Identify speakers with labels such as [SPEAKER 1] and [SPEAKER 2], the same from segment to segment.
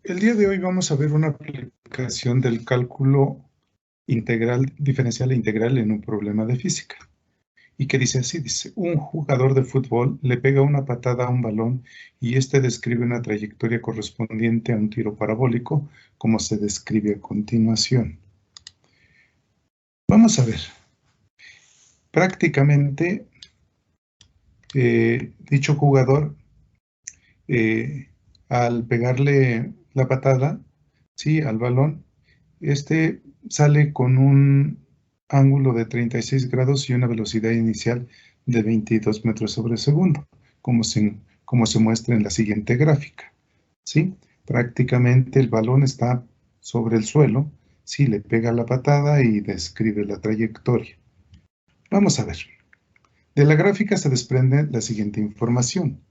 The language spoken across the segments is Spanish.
[SPEAKER 1] El día de hoy vamos a ver una aplicación del cálculo integral, diferencial e integral en un problema de física. Y que dice así, dice, un jugador de fútbol le pega una patada a un balón y este describe una trayectoria correspondiente a un tiro parabólico, como se describe a continuación. Vamos a ver. Prácticamente, dicho jugador, al pegarle la patada, ¿sí?, al balón, este sale con un ángulo de 36 grados y una velocidad inicial de 22 metros sobre segundo, como se muestra en la siguiente gráfica, ¿sí? Prácticamente el balón está sobre el suelo, ¿sí? Le pega la patada y describe la trayectoria. Vamos a ver. De la gráfica se desprende la siguiente información.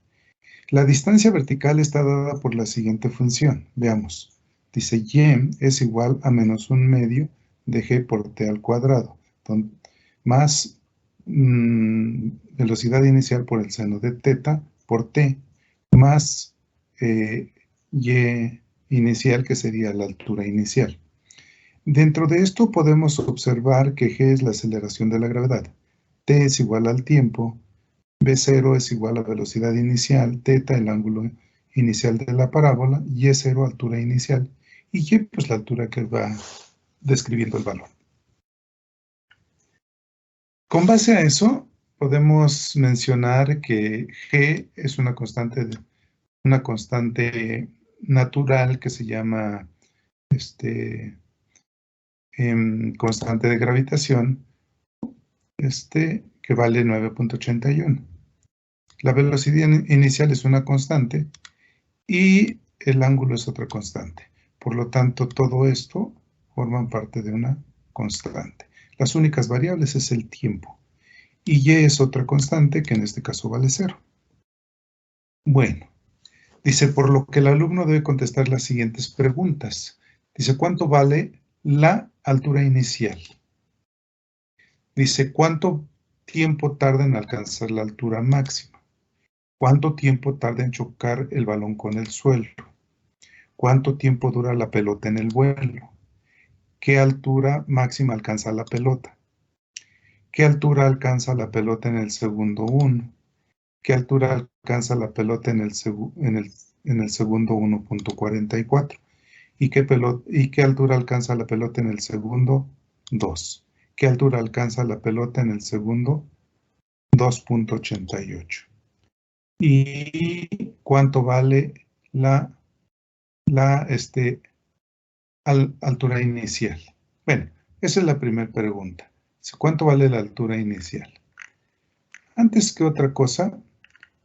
[SPEAKER 1] La distancia vertical está dada por la siguiente función. Veamos. Dice y es igual a menos un medio de g por t al cuadrado, más velocidad inicial por el seno de teta por t, más y inicial, que sería la altura inicial. Dentro de esto podemos observar que g es la aceleración de la gravedad, t es igual al tiempo, B0 es igual a velocidad inicial, teta el ángulo inicial de la parábola, y E0 altura inicial, y Y pues la altura que va describiendo el valor. Con base a eso, podemos mencionar que G es una constante natural que se llama constante de gravitación, que vale 9.81. La velocidad inicial es una constante y el ángulo es otra constante. Por lo tanto, todo esto forma parte de una constante. Las únicas variables es el tiempo. Y y es otra constante que en este caso vale 0. Bueno, dice, por lo que el alumno debe contestar las siguientes preguntas. Dice, ¿cuánto vale la altura inicial? Dice, ¿cuánto tiempo tarda en alcanzar la altura máxima? ¿Cuánto tiempo tarda en chocar el balón con el suelo? ¿Cuánto tiempo dura la pelota en el vuelo? ¿Qué altura máxima alcanza la pelota? ¿Qué altura alcanza la pelota en el segundo 1? ¿Qué altura alcanza la pelota en el segundo 1.44? ¿Y qué altura alcanza la pelota en el segundo 2? ¿Qué altura alcanza la pelota en el segundo 2.88? ¿Y cuánto vale la altura inicial? Bueno, esa es la primera pregunta. ¿Cuánto vale la altura inicial? Antes que otra cosa,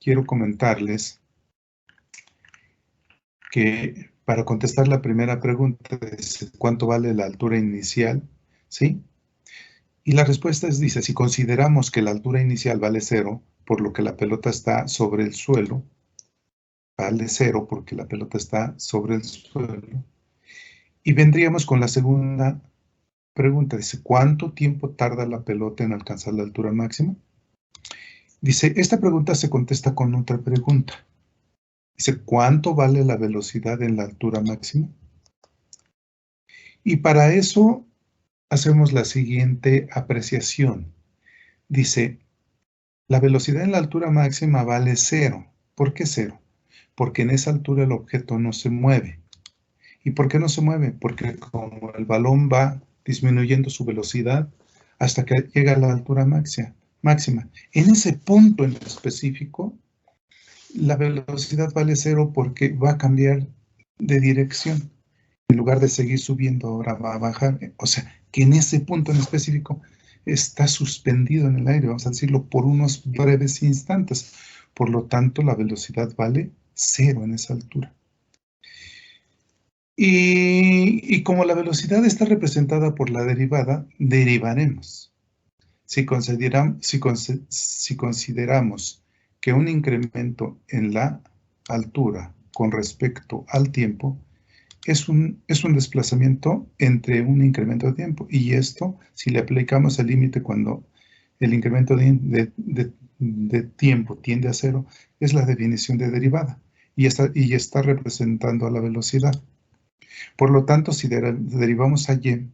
[SPEAKER 1] quiero comentarles que para contestar la primera pregunta, ¿cuánto vale la altura inicial? ¿Sí? Y la respuesta dice, si consideramos que la altura inicial vale 0, por lo que la pelota está sobre el suelo, vale 0 porque la pelota está sobre el suelo, y vendríamos con la segunda pregunta, dice, ¿cuánto tiempo tarda la pelota en alcanzar la altura máxima? Dice, esta pregunta se contesta con otra pregunta. Dice, ¿cuánto vale la velocidad en la altura máxima? Y para eso hacemos la siguiente apreciación. Dice, la velocidad en la altura máxima vale 0. ¿Por qué 0? Porque en esa altura el objeto no se mueve. ¿Y por qué no se mueve? Porque como el balón va disminuyendo su velocidad hasta que llega a la altura máxima. En ese punto en específico, la velocidad vale 0 porque va a cambiar de dirección. En lugar de seguir subiendo, ahora va a bajar. O sea, que en ese punto en específico está suspendido en el aire, vamos a decirlo, por unos breves instantes. Por lo tanto, la velocidad vale 0 en esa altura. Y como la velocidad está representada por la derivada, derivaremos. Si consideramos que un incremento en la altura con respecto al tiempo es un desplazamiento entre un incremento de tiempo. Y esto, si le aplicamos el límite cuando el incremento de tiempo tiende a 0, es la definición de derivada. Y está representando a la velocidad. Por lo tanto, si derivamos a y,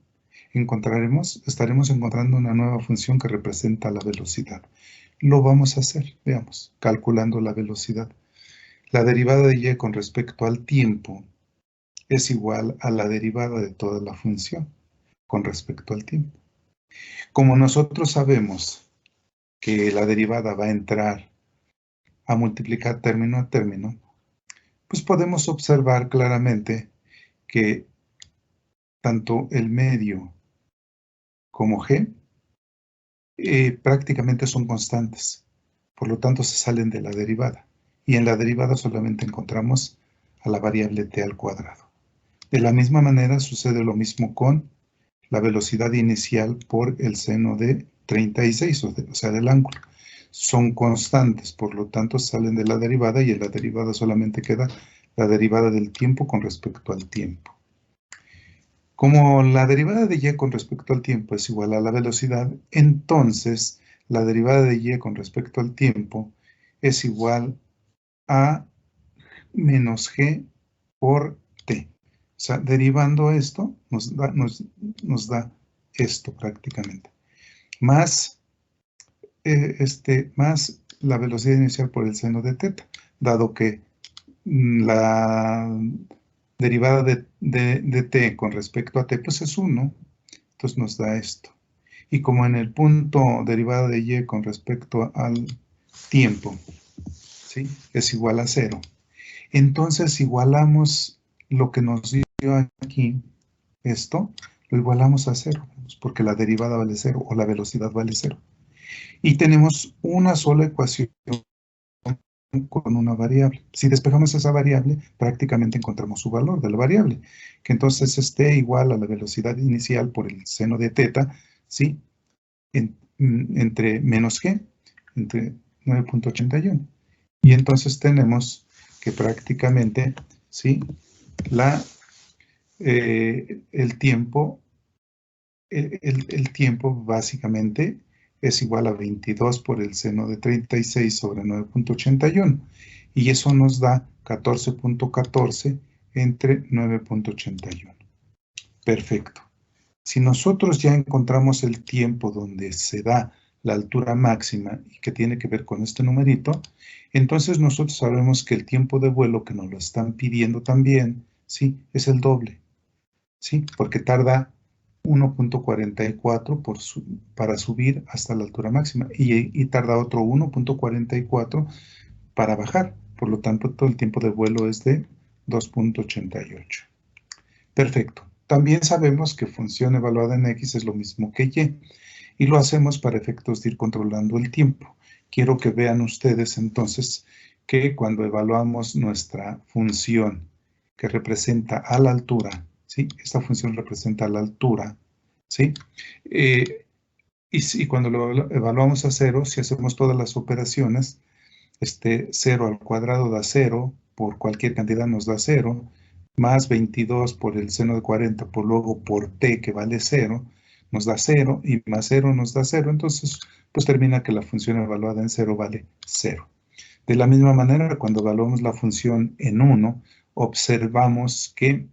[SPEAKER 1] estaremos encontrando una nueva función que representa la velocidad. Lo vamos a hacer, veamos, calculando la velocidad. La derivada de y con respecto al tiempo es igual a la derivada de toda la función con respecto al tiempo. Como nosotros sabemos que la derivada va a entrar a multiplicar término a término, pues podemos observar claramente que tanto el medio como g prácticamente son constantes. Por lo tanto, se salen de la derivada. Y en la derivada solamente encontramos a la variable t al cuadrado. De la misma manera sucede lo mismo con la velocidad inicial por el seno de 36, o sea, del ángulo. Son constantes, por lo tanto salen de la derivada y en la derivada solamente queda la derivada del tiempo con respecto al tiempo. Como la derivada de y con respecto al tiempo es igual a la velocidad, entonces la derivada de y con respecto al tiempo es igual a menos g por t. O sea, derivando esto nos da esto prácticamente. Más la velocidad inicial por el seno de teta, dado que la derivada de t con respecto a t pues es 1, entonces nos da esto. Y como en el punto derivada de y con respecto al tiempo, ¿sí?, es igual a 0, entonces igualamos lo que nos dio aquí, esto, lo igualamos a 0, porque la derivada vale 0 o la velocidad vale 0. Y tenemos una sola ecuación con una variable. Si despejamos esa variable, prácticamente encontramos su valor de la variable, que entonces esté igual a la velocidad inicial por el seno de teta, ¿sí?, entre menos g, entre 9.81. Y entonces tenemos que prácticamente, ¿sí?, el tiempo básicamente es igual a 22 por el seno de 36 sobre 9.81. Y eso nos da 14.14 entre 9.81. Perfecto. Si nosotros ya encontramos el tiempo donde se da la altura máxima y que tiene que ver con este numerito, entonces nosotros sabemos que el tiempo de vuelo que nos lo están pidiendo también, ¿sí?, es el doble, ¿sí?, porque tarda 1.44 para subir hasta la altura máxima y tarda otro 1.44 para bajar. Por lo tanto, todo el tiempo de vuelo es de 2.88. Perfecto. También sabemos que función evaluada en x es lo mismo que y lo hacemos para efectos de ir controlando el tiempo. Quiero que vean ustedes entonces que cuando evaluamos nuestra función que representa a la altura, ¿sí?, esta función representa a la altura, ¿sí?, y cuando lo evaluamos a 0, si hacemos todas las operaciones, 0 al cuadrado da 0, por cualquier cantidad nos da 0, más 22 por el seno de 40, por luego por t que vale 0, nos da 0, y más 0 nos da 0, entonces pues termina que la función evaluada en 0 vale 0. De la misma manera, cuando evaluamos la función en 1, observamos que,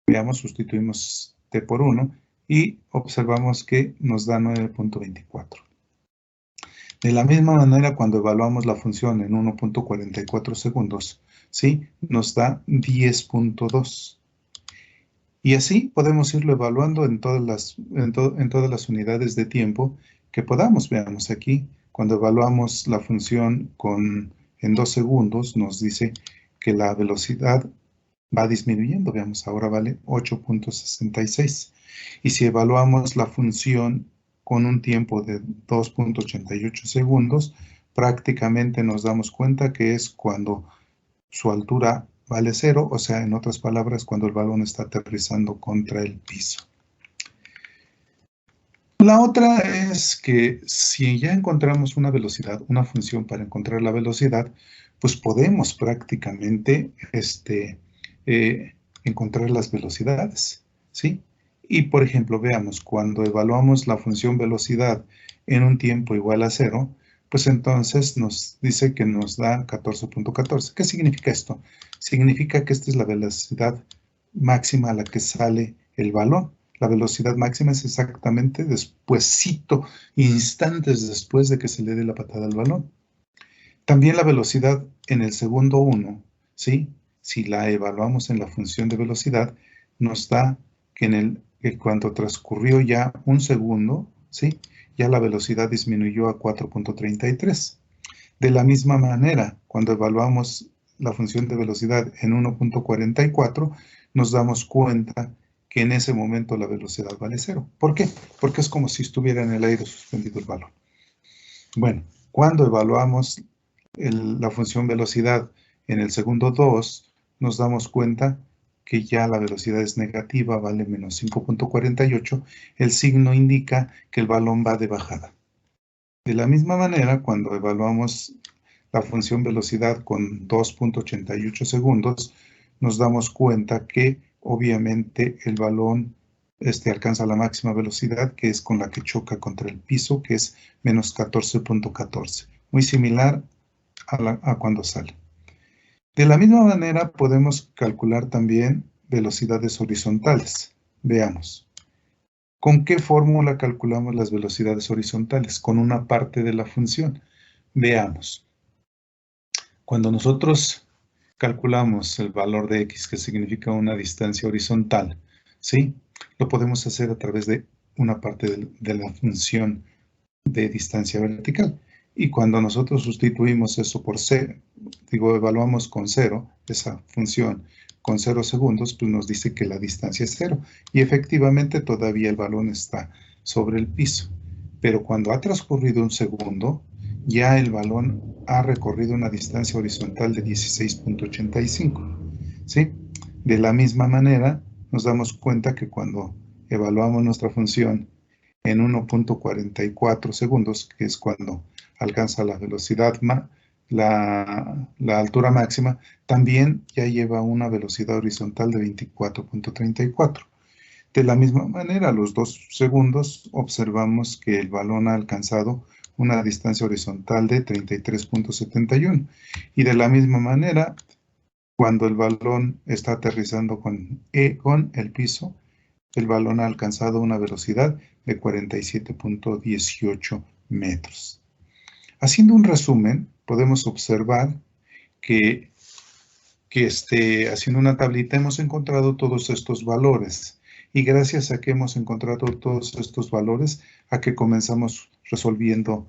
[SPEAKER 1] veamos, sustituimos t por 1, y observamos que nos da 9.24. De la misma manera, cuando evaluamos la función en 1.44 segundos, ¿sí?, nos da 10.2. Y así podemos irlo evaluando en todas las unidades de tiempo que podamos. Veamos aquí, cuando evaluamos la función en 2 segundos, nos dice que la velocidad va disminuyendo. Veamos, ahora vale 8.66. Y si evaluamos la función con un tiempo de 2.88 segundos, prácticamente nos damos cuenta que es cuando su altura vale 0, o sea, en otras palabras, cuando el balón está aterrizando contra el piso. La otra es que si ya encontramos una velocidad, una función para encontrar la velocidad, pues podemos prácticamente encontrar las velocidades, ¿sí? Y, por ejemplo, veamos, cuando evaluamos la función velocidad en un tiempo igual a 0, pues entonces nos dice que nos da 14.14. ¿Qué significa esto? Significa que esta es la velocidad máxima a la que sale el balón. La velocidad máxima es exactamente despuesito, instantes después de que se le dé la patada al balón. También la velocidad en el segundo 1, ¿sí? Si la evaluamos en la función de velocidad, nos da que cuando transcurrió ya un segundo, ¿sí? Ya la velocidad disminuyó a 4.33. De la misma manera, cuando evaluamos la función de velocidad en 1.44, nos damos cuenta que en ese momento la velocidad vale 0. ¿Por qué? Porque es como si estuviera en el aire suspendido el balón. Bueno, cuando evaluamos la función velocidad en el segundo 2, nos damos cuenta que ya la velocidad es negativa, vale menos 5.48. El signo indica que el balón va de bajada. De la misma manera, cuando evaluamos la función velocidad con 2.88 segundos, nos damos cuenta que obviamente el balón alcanza la máxima velocidad, que es con la que choca contra el piso, que es menos 14.14. Muy similar a cuando sale. De la misma manera podemos calcular también velocidades horizontales. Veamos. ¿Con qué fórmula calculamos las velocidades horizontales? Con una parte de la función. Veamos. Cuando nosotros calculamos el valor de x, que significa una distancia horizontal, ¿sí? Lo podemos hacer a través de una parte de la función de distancia vertical. Y cuando nosotros sustituimos eso por 0, evaluamos con 0, esa función con 0 segundos, pues nos dice que la distancia es 0. Y efectivamente todavía el balón está sobre el piso. Pero cuando ha transcurrido un segundo, ya el balón ha recorrido una distancia horizontal de 16.85. ¿Sí? De la misma manera, nos damos cuenta que cuando evaluamos nuestra función en 1.44 segundos, que es cuando alcanza la velocidad, la altura máxima, también ya lleva una velocidad horizontal de 24.34. De la misma manera, a los 2 segundos observamos que el balón ha alcanzado una distancia horizontal de 33.71. Y de la misma manera, cuando el balón está aterrizando con el piso, el balón ha alcanzado una velocidad de 47.18 metros. Haciendo un resumen, podemos observar que haciendo una tablita hemos encontrado todos estos valores. Y gracias a que hemos encontrado todos estos valores, a que comenzamos resolviendo,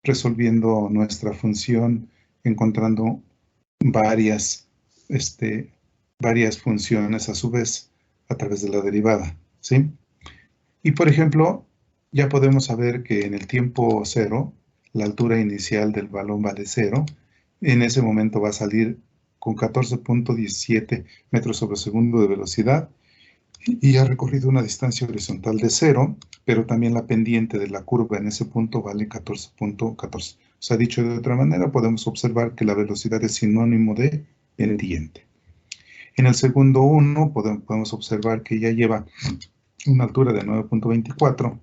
[SPEAKER 1] resolviendo nuestra función, encontrando varias funciones a su vez a través de la derivada, ¿sí? Y por ejemplo, ya podemos saber que en el tiempo 0, la altura inicial del balón vale 0. En ese momento va a salir con 14.17 metros sobre segundo de velocidad y ha recorrido una distancia horizontal de 0, pero también la pendiente de la curva en ese punto vale 14.14. O sea, dicho de otra manera, podemos observar que la velocidad es sinónimo de pendiente. En el segundo 1 podemos observar que ya lleva una altura de 9.24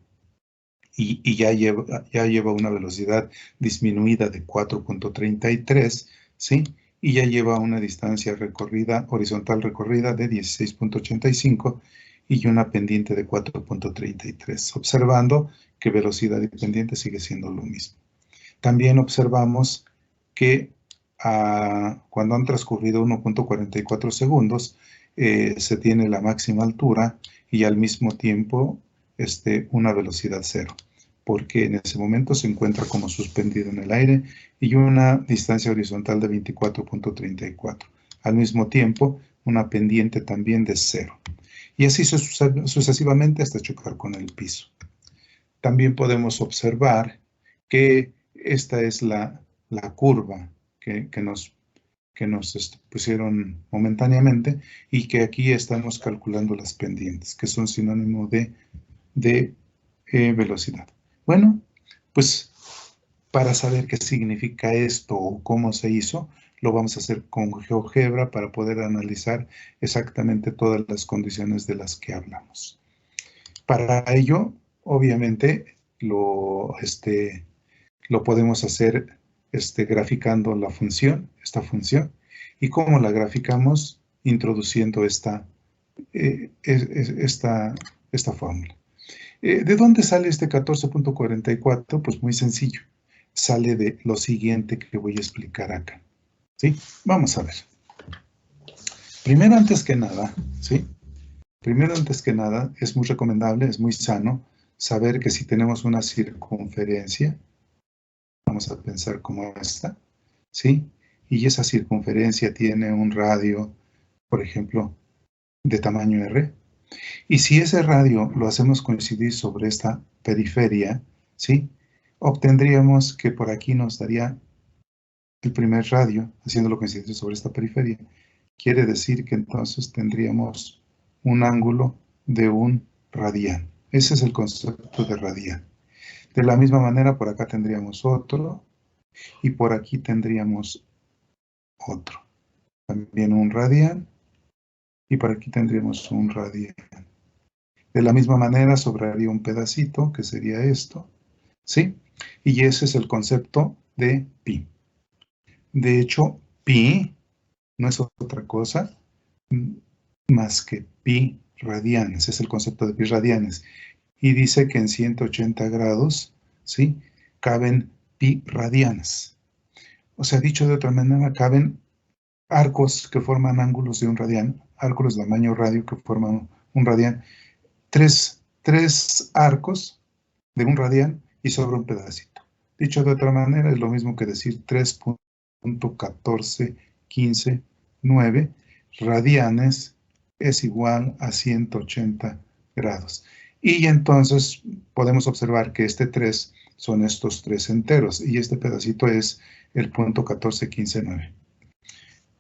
[SPEAKER 1] y ya lleva una velocidad disminuida de 4.33, ¿sí? Y ya lleva una distancia horizontal recorrida de 16.85 y una pendiente de 4.33, observando que velocidad y pendiente sigue siendo lo mismo. También observamos que cuando han transcurrido 1.44 segundos, se tiene la máxima altura y al mismo tiempo una velocidad 0, porque en ese momento se encuentra como suspendido en el aire y una distancia horizontal de 24.34. Al mismo tiempo, una pendiente también de 0. Y así sucesivamente hasta chocar con el piso. También podemos observar que esta es la curva que nos pusieron momentáneamente y que aquí estamos calculando las pendientes, que son sinónimo de velocidad. Bueno, pues para saber qué significa esto o cómo se hizo, lo vamos a hacer con GeoGebra para poder analizar exactamente todas las condiciones de las que hablamos. Para ello, obviamente, lo podemos hacer graficando la función, esta función. ¿Y cómo la graficamos? Introduciendo esta fórmula. ¿De dónde sale este 14.44? Pues muy sencillo. Sale de lo siguiente que voy a explicar acá. ¿Sí? Vamos a ver. Primero, antes que nada, ¿sí? Primero, antes que nada, es muy recomendable, es muy sano saber que si tenemos una circunferencia, vamos a pensar como esta, ¿sí? Y esa circunferencia tiene un radio, por ejemplo, de tamaño R. Y si ese radio lo hacemos coincidir sobre esta periferia, ¿sí? Obtendríamos que por aquí nos daría el primer radio, haciéndolo coincidir sobre esta periferia. Quiere decir que entonces tendríamos un ángulo de 1 radian. Ese es el concepto de radian. De la misma manera, por acá tendríamos otro, y por aquí tendríamos otro. También 1 radian, y por aquí tendríamos 1 radian. De la misma manera, sobraría un pedacito, que sería esto, ¿sí? Y ese es el concepto de pi. De hecho, pi no es otra cosa más que pi radianes, es el concepto de pi radianes. Y dice que en 180 grados, ¿sí? Caben pi radianes. O sea, dicho de otra manera, caben arcos que forman ángulos de 1 radian, ángulos de tamaño radio que forman 1 radian, tres arcos de 1 radian y sobra un pedacito. Dicho de otra manera, es lo mismo que decir 3.14159 radianes es igual a 180 grados. Y entonces podemos observar que este 3 son estos 3 enteros y este pedacito es el punto 14159.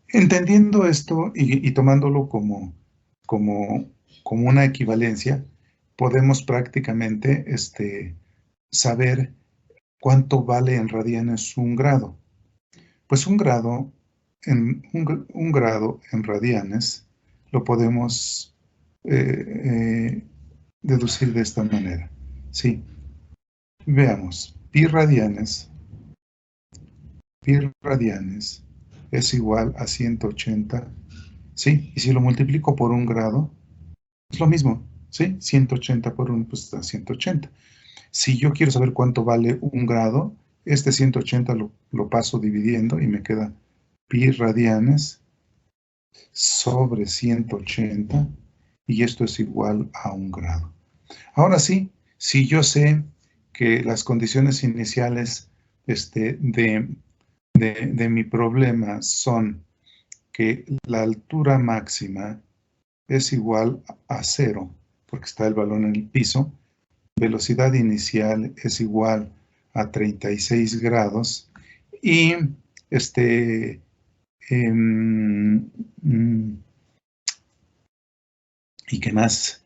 [SPEAKER 1] Entendiendo esto y tomándolo como una equivalencia, podemos prácticamente saber cuánto vale en radianes 1 grado. Pues un grado en radianes lo podemos deducir de esta manera. Sí, veamos, pi radianes es igual a 180, ¿sí? Y si lo multiplico por 1 grado, es lo mismo, ¿sí? 180 por 1, pues da 180. Si yo quiero saber cuánto vale 1 grado, este 180 lo paso dividiendo y me queda pi radianes sobre 180 y esto es igual a 1 grado. Ahora sí, si yo sé que las condiciones iniciales de mi problema son que la altura máxima es igual a 0, porque está el balón en el piso, velocidad inicial es igual a 36 grados y ¿y qué más?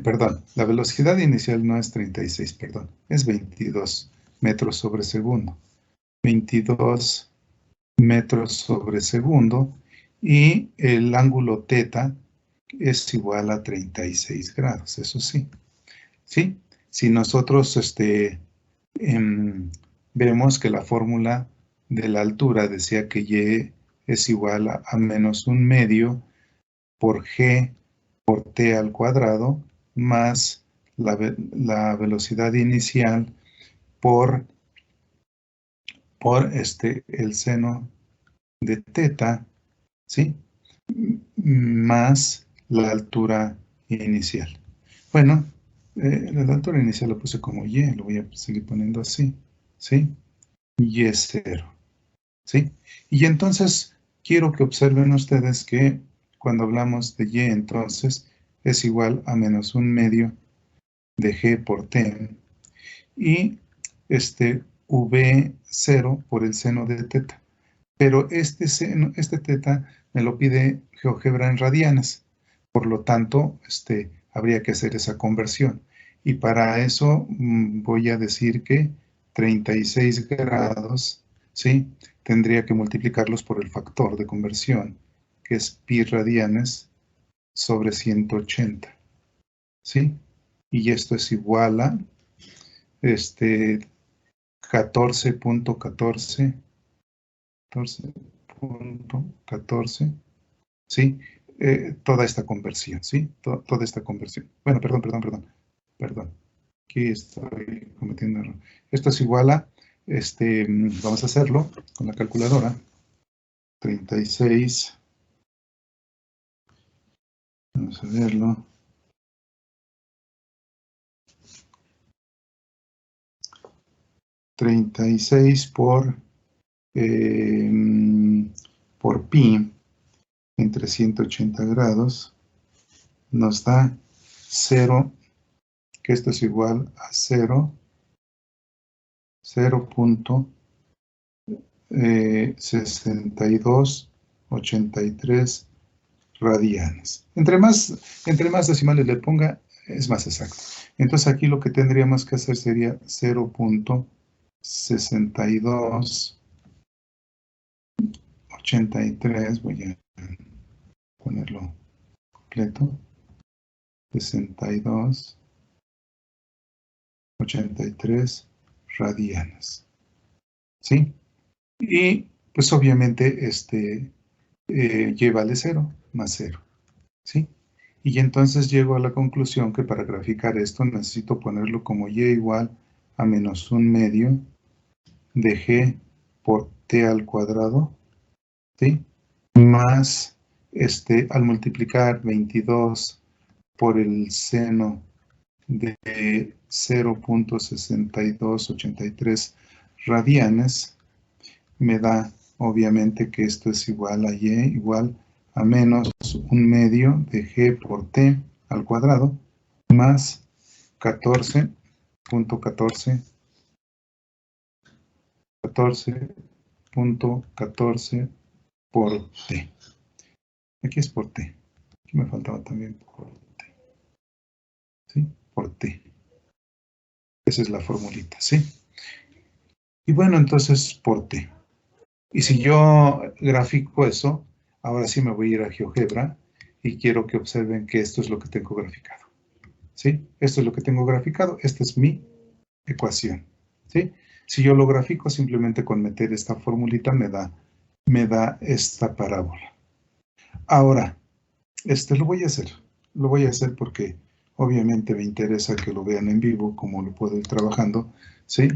[SPEAKER 1] Perdón, la velocidad inicial no es 36, perdón, es 22 metros sobre segundo. 22 metros sobre segundo y el ángulo θ es igual a 36 grados, eso sí. ¿Sí? Si nosotros vemos que la fórmula de la altura decía que y es igual a menos 1 medio por g por t al cuadrado más la velocidad inicial por el seno de θ, ¿sí? Más la altura inicial. Bueno, la altura inicial lo puse como y, lo voy a seguir poniendo así, ¿sí? Y es 0, ¿sí? Y entonces quiero que observen ustedes que cuando hablamos de y, entonces es igual a menos 1 medio de g por t y v0 por el seno de θ. Pero este θ me lo pide GeoGebra en radianes. Por lo tanto, habría que hacer esa conversión. Y para eso voy a decir que 36 grados, ¿sí? Tendría que multiplicarlos por el factor de conversión, que es pi radianes sobre 180. ¿sí? Y esto es igual a 14.14, 14.14, ¿sí? Toda esta conversión, ¿sí? Toda esta conversión. Bueno, perdón. Aquí estoy cometiendo un error. Esto es igual a, vamos a hacerlo con la calculadora. 36. Vamos a verlo. 36 por pi entre 180 grados nos da 0, que esto es igual a 0.6283 radianes. Entre más decimales le ponga, es más exacto. Entonces aquí lo que tendríamos que hacer sería 0.6283, voy a ponerlo completo, 6283 radianes, ¿sí? Y pues obviamente y vale 0 más 0, ¿sí? Y entonces llego a la conclusión que para graficar esto necesito ponerlo como y igual a menos 1/2 de g por t al cuadrado, ¿sí? Más, al multiplicar 22 por el seno de 0.6283 radianes, me da obviamente que esto es igual a y igual a menos 1/2 de g por t al cuadrado más 14.14 por t. Aquí es por t. Aquí me faltaba también por t. ¿Sí? Por t. Esa es la formulita, ¿sí? Y bueno, entonces por t. Y si yo grafico eso, ahora sí me voy a ir a GeoGebra y quiero que observen que esto es lo que tengo graficado. ¿Sí? Esto es lo que tengo graficado. Esta es mi ecuación. ¿Sí? Si yo lo grafico, simplemente con meter esta formulita me da esta parábola. Ahora, lo voy a hacer. Lo voy a hacer porque obviamente me interesa que lo vean en vivo, como lo puedo ir trabajando. ¿Sí?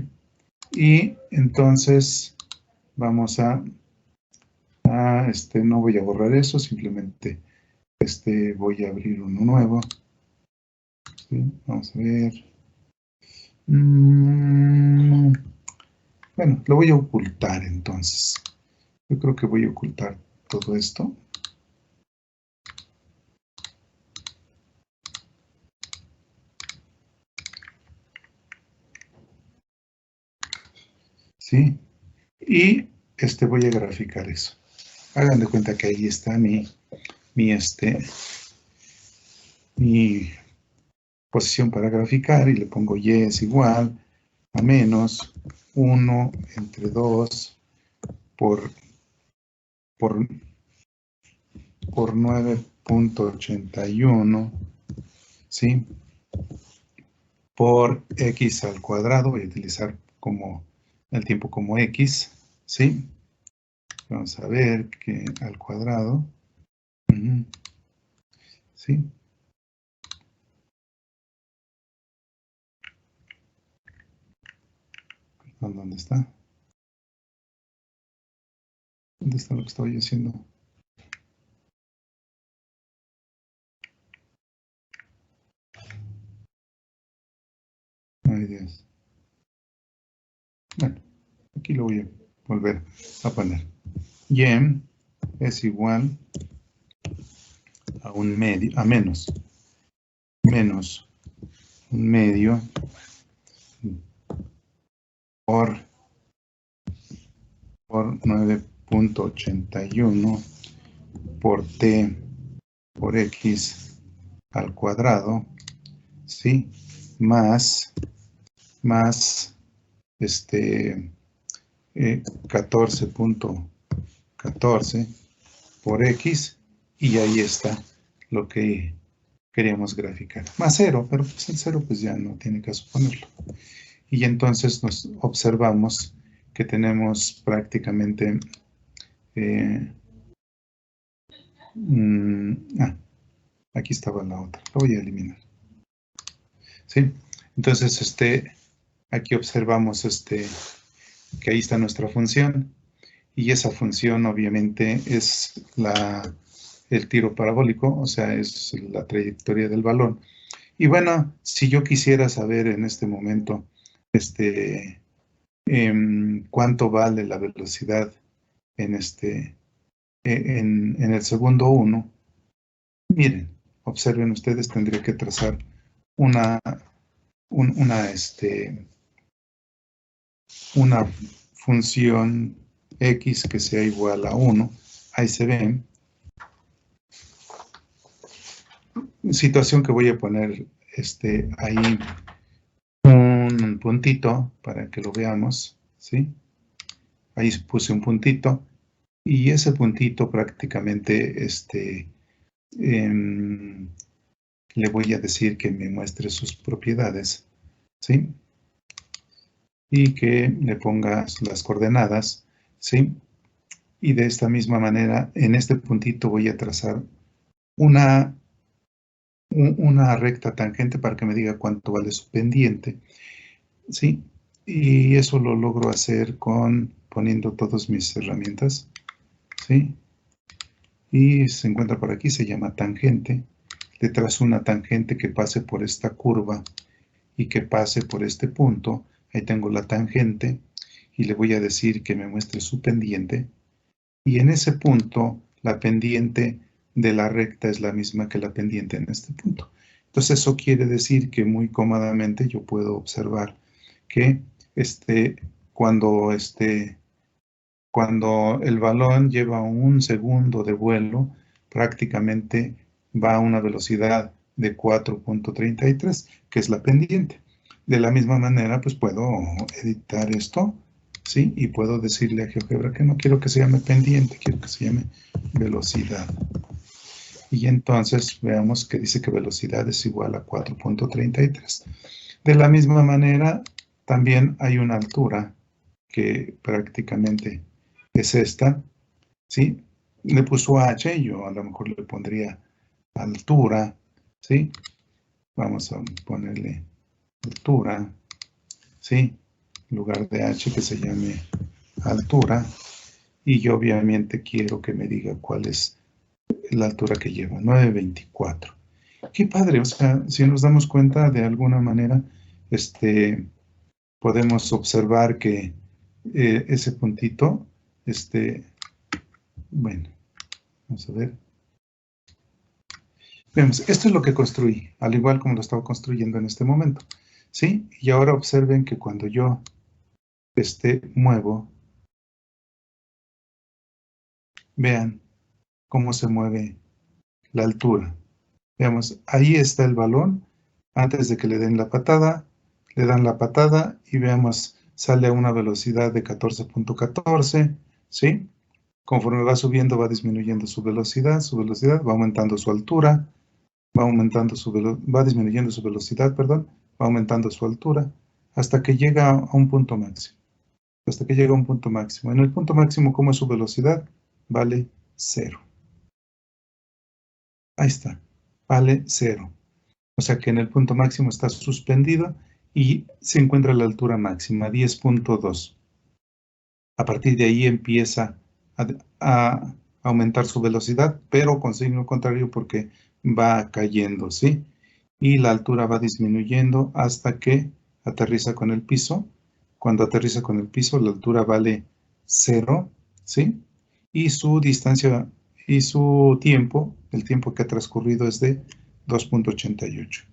[SPEAKER 1] Y entonces vamos a no voy a borrar eso, simplemente voy a abrir uno nuevo. ¿Sí? Vamos a ver. Bueno, lo voy a ocultar entonces. Yo creo que voy a ocultar todo esto. ¿Sí? Y voy a graficar eso. Hagan de cuenta que ahí está mi posición para graficar y le pongo y es igual a menos 1 entre 2 por 9.81, ¿sí? Por x al cuadrado, voy a utilizar como el tiempo como x, ¿sí? Vamos a ver que al cuadrado, ¿sí? ¿Dónde está? ¿Dónde está lo que estoy haciendo? Ay, Dios. Bueno, aquí lo voy a volver a poner. Y es igual a menos 1/2 por 9.81 por t por x al cuadrado, ¿sí? Más 14.14 por x, y ahí está lo que queríamos graficar. Más 0, pero pues el 0 pues ya no tiene caso ponerlo. Y entonces nos observamos que tenemos prácticamente... aquí estaba la otra, la voy a eliminar. ¿Sí? Entonces, aquí observamos que ahí está nuestra función. Y esa función obviamente es el tiro parabólico, o sea, es la trayectoria del balón. Y bueno, si yo quisiera saber en este momento cuánto vale la velocidad en el segundo 1, miren, observen ustedes, tendría que trazar una función x que sea igual a 1. Ahí se ven. Situación que voy a poner ahí un puntito para que lo veamos, ¿sí? Ahí puse un puntito y ese puntito prácticamente le voy a decir que me muestre sus propiedades, ¿sí? Y que le ponga las coordenadas, ¿sí? Y de esta misma manera, en este puntito voy a trazar una recta tangente para que me diga cuánto vale su pendiente, ¿sí? Y eso lo logro hacer poniendo todas mis herramientas, ¿sí? Y se encuentra por aquí, se llama tangente. Le trazo una tangente que pase por esta curva y que pase por este punto. Ahí tengo la tangente y le voy a decir que me muestre su pendiente. Y en ese punto, la pendiente de la recta es la misma que la pendiente en este punto. Entonces, eso quiere decir que muy cómodamente yo puedo observar que cuando el balón lleva 1 segundo de vuelo, prácticamente va a una velocidad de 4.33, que es la pendiente. De la misma manera, pues puedo editar esto, ¿sí? Y puedo decirle a GeoGebra que no quiero que se llame pendiente, quiero que se llame velocidad. Y entonces veamos que dice que velocidad es igual a 4.33. De la misma manera, también hay una altura que prácticamente es esta, ¿sí? Le puso h, yo a lo mejor le pondría altura, ¿sí? Vamos a ponerle altura, ¿sí? En lugar de h que se llame altura. Y yo obviamente quiero que me diga cuál es la altura que lleva, 9.24. Qué padre, o sea, si nos damos cuenta de alguna manera, podemos observar que ese puntito, bueno, vamos a ver. Vemos, esto es lo que construí, al igual como lo estaba construyendo en este momento, ¿sí? Y ahora observen que cuando yo muevo, vean cómo se mueve la altura. Veamos, ahí está el balón, antes de que le den la patada, le dan la patada y veamos, sale a una velocidad de 14.14, ¿sí? Conforme va subiendo, va disminuyendo su velocidad, va aumentando su altura, va disminuyendo su velocidad, perdón, va aumentando su altura, hasta que llega a un punto máximo. Hasta que llega a un punto máximo. En el punto máximo, ¿cómo es su velocidad? Vale 0. Ahí está, vale 0. O sea que en el punto máximo está suspendido y se encuentra la altura máxima, 10.2. A partir de ahí empieza a aumentar su velocidad, pero con signo contrario porque va cayendo, ¿sí? Y la altura va disminuyendo hasta que aterriza con el piso. Cuando aterriza con el piso, la altura vale 0, ¿sí? Y su distancia y su tiempo, el tiempo que ha transcurrido es de 2.88.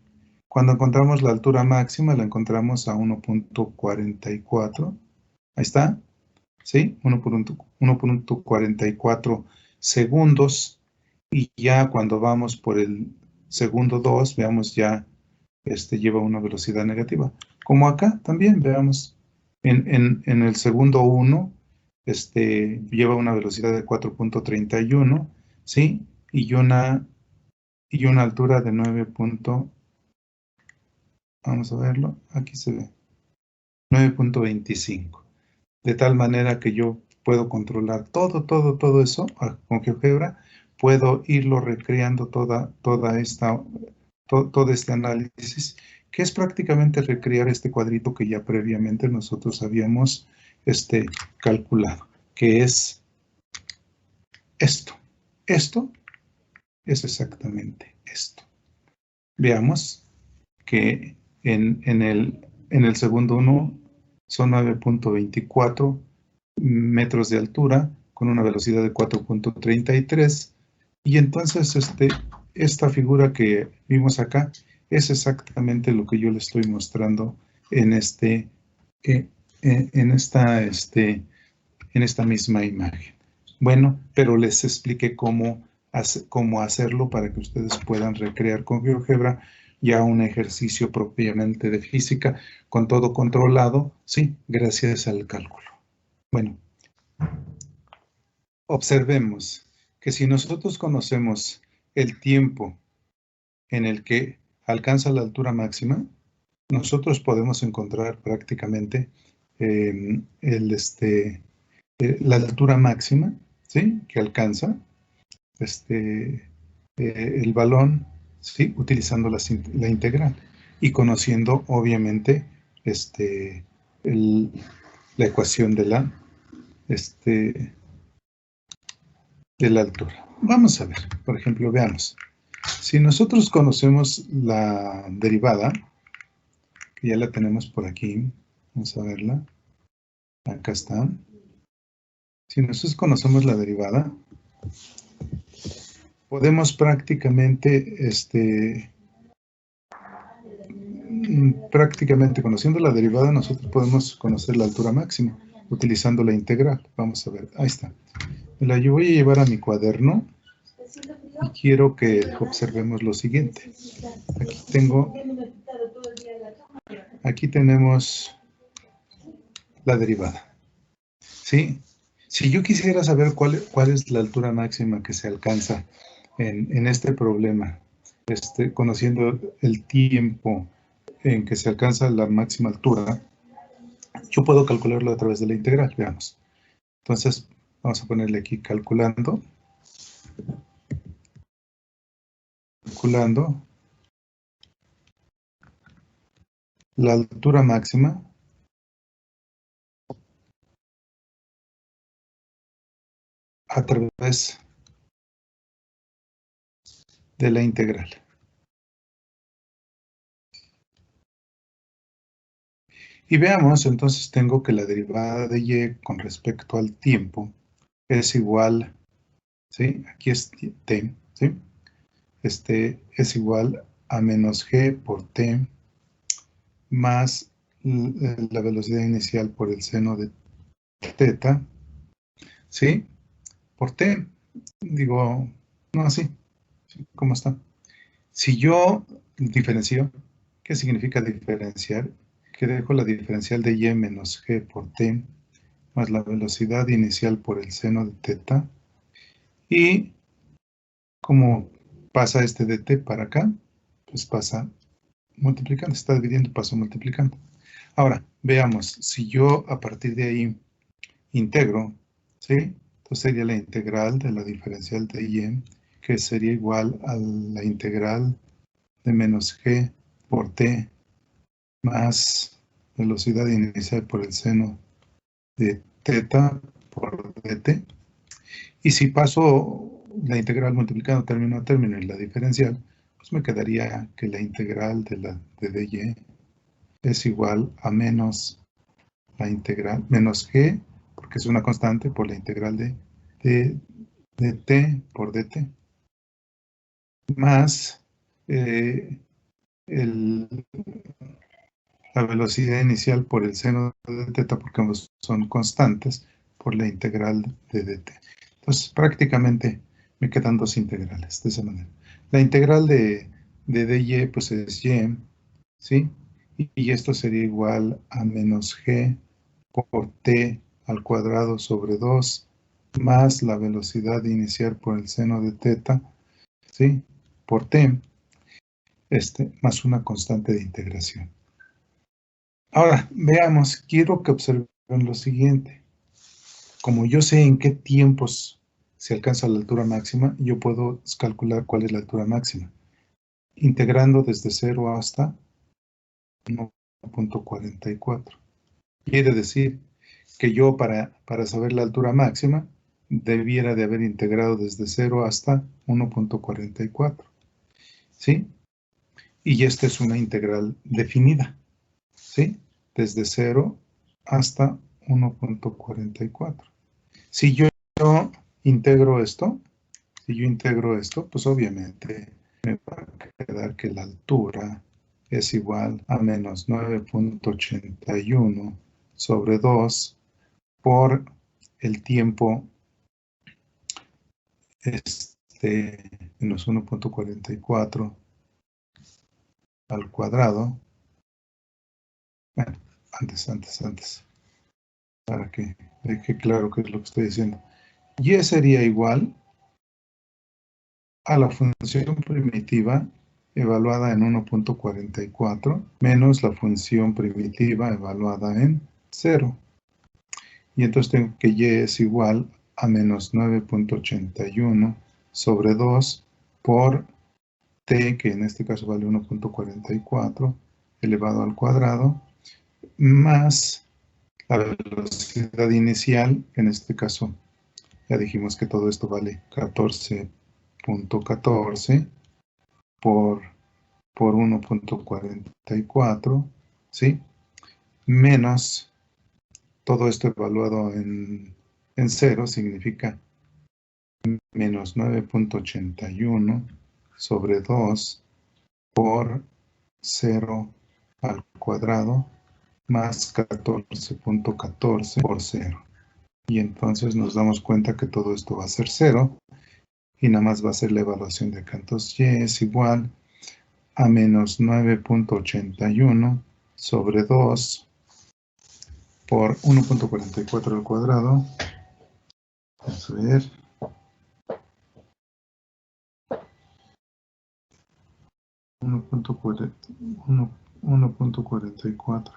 [SPEAKER 1] Cuando encontramos la altura máxima, la encontramos a 1.44. Ahí está, ¿sí? 1.44 segundos. Y ya cuando vamos por el segundo 2, veamos ya, lleva una velocidad negativa. Como acá también, veamos, en el segundo 1, lleva una velocidad de 4.31, ¿sí? Y y una altura de 9. Vamos a verlo, aquí se ve, 9.25. De tal manera que yo puedo controlar todo eso con GeoGebra. Puedo irlo recreando todo este análisis, que es prácticamente recrear este cuadrito que ya previamente nosotros habíamos calculado, que es esto. Esto es exactamente esto. Veamos que en el segundo 1 son 9.24 metros de altura con una velocidad de 4.33, y entonces esta figura que vimos acá es exactamente lo que yo le estoy mostrando en esta misma imagen. Bueno, pero les expliqué cómo hacerlo para que ustedes puedan recrear con GeoGebra ya un ejercicio propiamente de física, con todo controlado, sí, gracias al cálculo. Bueno, observemos que si nosotros conocemos el tiempo en el que alcanza la altura máxima, nosotros podemos encontrar prácticamente la altura máxima, ¿sí?, que alcanza el balón, ¿sí?, utilizando la integral y conociendo obviamente la ecuación de la altura. Vamos a ver, por ejemplo, veamos. Si nosotros conocemos la derivada, que ya la tenemos por aquí, vamos a verla, acá está. Si nosotros conocemos la derivada, podemos prácticamente, conociendo la derivada, nosotros podemos conocer la altura máxima utilizando la integral. Vamos a ver, ahí está. Yo voy a llevar a mi cuaderno y quiero que observemos lo siguiente. Aquí tenemos la derivada, ¿sí? Si yo quisiera saber cuál es la altura máxima que se alcanza en este problema, conociendo el tiempo en que se alcanza la máxima altura, yo puedo calcularlo a través de la integral, veamos. Entonces, vamos a ponerle aquí calculando la altura máxima a través de la integral. Y veamos, entonces tengo que la derivada de y con respecto al tiempo es igual, ¿sí? Aquí es t, ¿sí? Es igual a menos g por t más la velocidad inicial por el seno de teta, ¿sí? Por t, digo, no, así, ¿cómo está? Si yo diferencio, ¿qué significa diferenciar? Que dejo la diferencial de y menos g por t más la velocidad inicial por el seno de teta, y como pasa de t para acá, pues pasa multiplicando, está dividiendo, paso multiplicando. Ahora, veamos, si yo a partir de ahí integro, ¿sí? Entonces sería la integral de la diferencial de y, que sería igual a la integral de menos g por t más velocidad inicial por el seno de teta por dt. Y si paso la integral multiplicando término a término y la diferencial, pues me quedaría que la integral de dy es igual a menos la integral, menos g, porque es una constante, por la integral de t por dt, más la velocidad inicial por el seno de teta, porque ambos son constantes, por la integral de dt. Entonces, prácticamente me quedan dos integrales, de esa manera. La integral de dy, pues es y, ¿sí? Y esto sería igual a menos g por t al cuadrado sobre 2, más la velocidad inicial por el seno de teta, ¿sí? por t, más una constante de integración. Ahora, veamos, quiero que observen lo siguiente. Como yo sé en qué tiempos se alcanza la altura máxima, yo puedo calcular cuál es la altura máxima, integrando desde 0 hasta 1.44. Quiere decir que yo para saber la altura máxima debiera de haber integrado desde 0 hasta 1.44. ¿Sí? Y esta es una integral definida. ¿Sí? Desde 0 hasta 1.44. Si yo integro esto, pues obviamente me va a quedar que la altura es igual a menos 9.81 sobre 2 por el tiempo menos 1.44 al cuadrado. Bueno, antes, para que deje claro qué es lo que estoy diciendo. Y sería igual a la función primitiva evaluada en 1.44 menos la función primitiva evaluada en 0. Y entonces tengo que y es igual a menos 9.81 sobre 2 por t, que en este caso vale 1.44 elevado al cuadrado, más la velocidad inicial, que en este caso ya dijimos que todo esto vale 14.14 por 1.44, ¿sí? Menos todo esto evaluado en 0 significa menos 9.81 sobre 2 por 0 al cuadrado más 14.14 por 0. Y entonces nos damos cuenta que todo esto va a ser 0 y nada más va a ser la evaluación de acá. Entonces y es igual a menos 9.81 sobre 2 por 1.44 al cuadrado. Vamos a ver. 1.44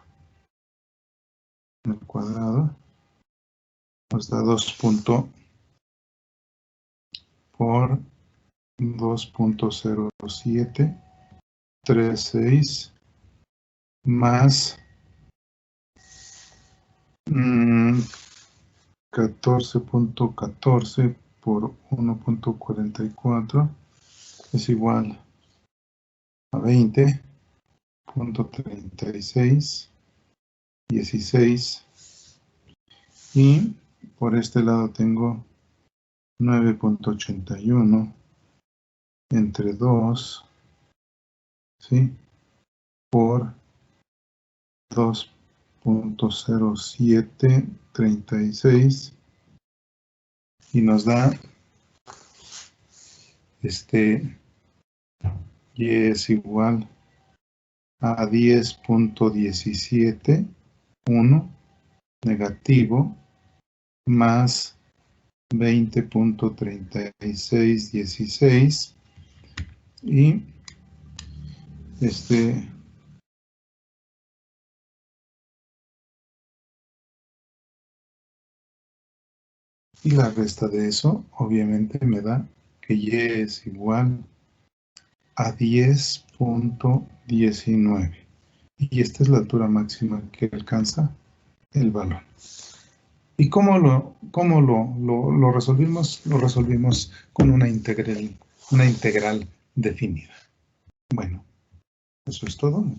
[SPEAKER 1] al cuadrado nos da 2 por 2.0736 más 14.14 por 1.44 es igual a 20.3616 y por este lado tengo 9.81 entre 2, ¿sí? Por 2.0736 y nos da y es igual a 10.171 negativo más 20.3616 y y la resta de eso obviamente me da que y es igual a 10.19 y esta es la altura máxima que alcanza el balón. ¿Y cómo lo resolvimos? Lo resolvimos con una integral definida. Bueno, eso es todo.